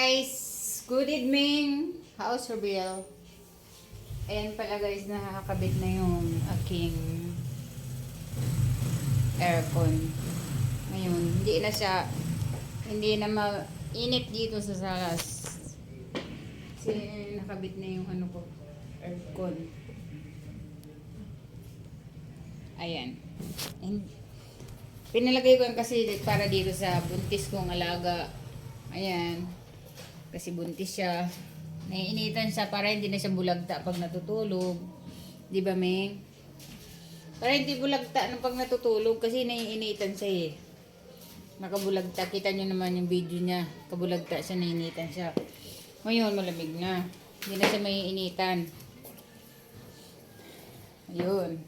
guys! Good evening! How's your bill? Ayan pala guys, nakakabit na yung aking aircon. Ngayon, hindi na mainit dito sa salas. Kasi nakabit na yung ano ko, aircon. Ayan. And, pinalagay ko yan kasi para dito sa buntis kong alaga. Ayan. Kasi buntis siya. Naiinitan siya para hindi na siya bulagta pag natutulog. Di ba, Meng? Para hindi bulagta ng pag natutulog kasi naiinitan siya eh. Nakabulagta. Kita nyo naman yung video niya. Kabulagta siya, naiinitan siya. Ngayon, malamig na. Hindi na siya maiinitan. Ayun.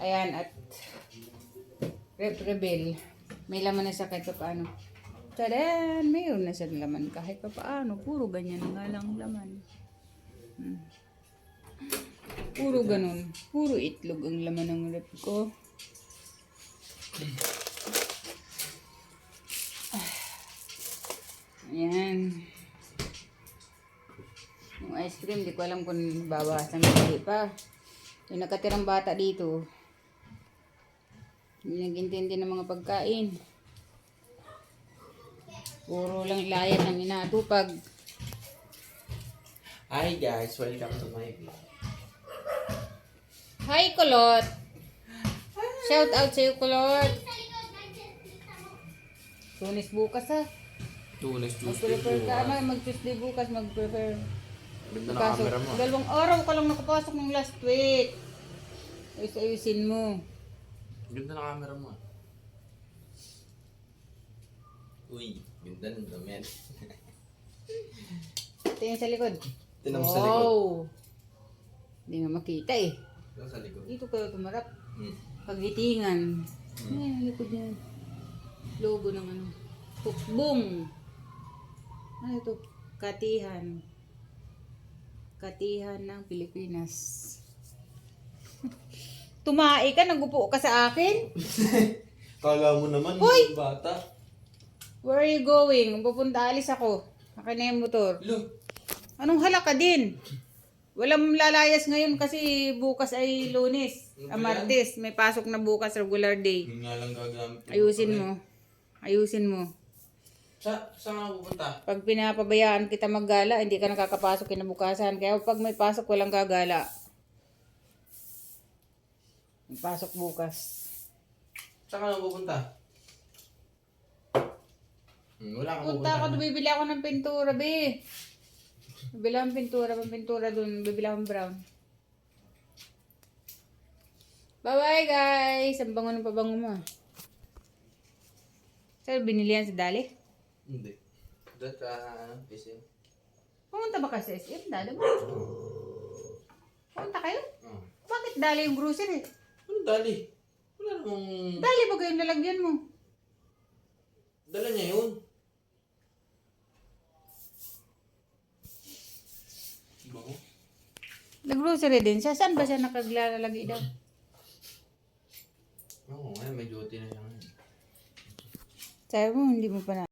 Ayan, at rebel. May laman na siya kahit pa paano. Tadan! Mayroon na siyang laman kahit pa paano. Puro ganyan nga lang laman. Puro ganun. Puro itlog ang laman ng rep ko. Ayan. Yung ice cream, di ko alam kung bawasan o hindi pa. Yung nakatirang bata dito, hindi nag-intindi ng mga pagkain. Puro lang layat ng inaatupag. Hi guys, welcome to my vlog. Hi, Kulot! Shout out sa'yo, Kulot! Tunis bukas ha. Tunis Mag-prepare ka na, mag-Tuesday bukas, mag-prepare. Ganda na camera mo. Dalawang araw ka lang nakapasok ng last week. Ayusin mo. Ganda na camera mo. Uy, ganda ng damit. Tingnan sa likod. Tingnan mo sa likod. Wow! Hindi nga makita eh. Tingnan sa likod. Dito kayo tumarap. Hmm. Pagitingan. Ayan, likod niyan. Logo ng ano. Tukbong. Ano ito? Katihan. Katihan ng Pilipinas. Tumae ka, nagupo ka sa akin? Kala mo naman, Hoy! bata. Where are you going? Pupunta, alis ako. Akin na yung motor. Lo, Anong hala ka din? Walang lalayas ngayon kasi bukas ay Lunes. Ano ba yan? Martes. May pasok na bukas, regular day. yun nga lang gagamit. Ayusin mo. Ayusin mo. Saan ka pupunta? Pag pinapabayaan kita maggala, hindi ka nakakapasok kinabukasan. Kaya pag may pasok, walang gagala. May pasok bukas. Saan ka pupunta? Wala kang Punta ako, bibili ako ng pintura, be. Bibili akong pintura dun. Bibili akong brown. Bye-bye, guys. Ang bango ng pabango mo. Saan binili yan sa Dali? Hindi. Doon sa SM. Pumunta ba kayo sa SM? Dali mo? Pumunta kayo? Oh. Bakit Dali yung grocery? Ano dali? Wala namang... Dali ba yung nalagyan mo? Dala niya yun. Bango. Nag-grocery din siya. Saan ba siya nakaglalagay daw? Oo, ngayon may duty na siya ngayon. Sabi mo, hindi mo pa na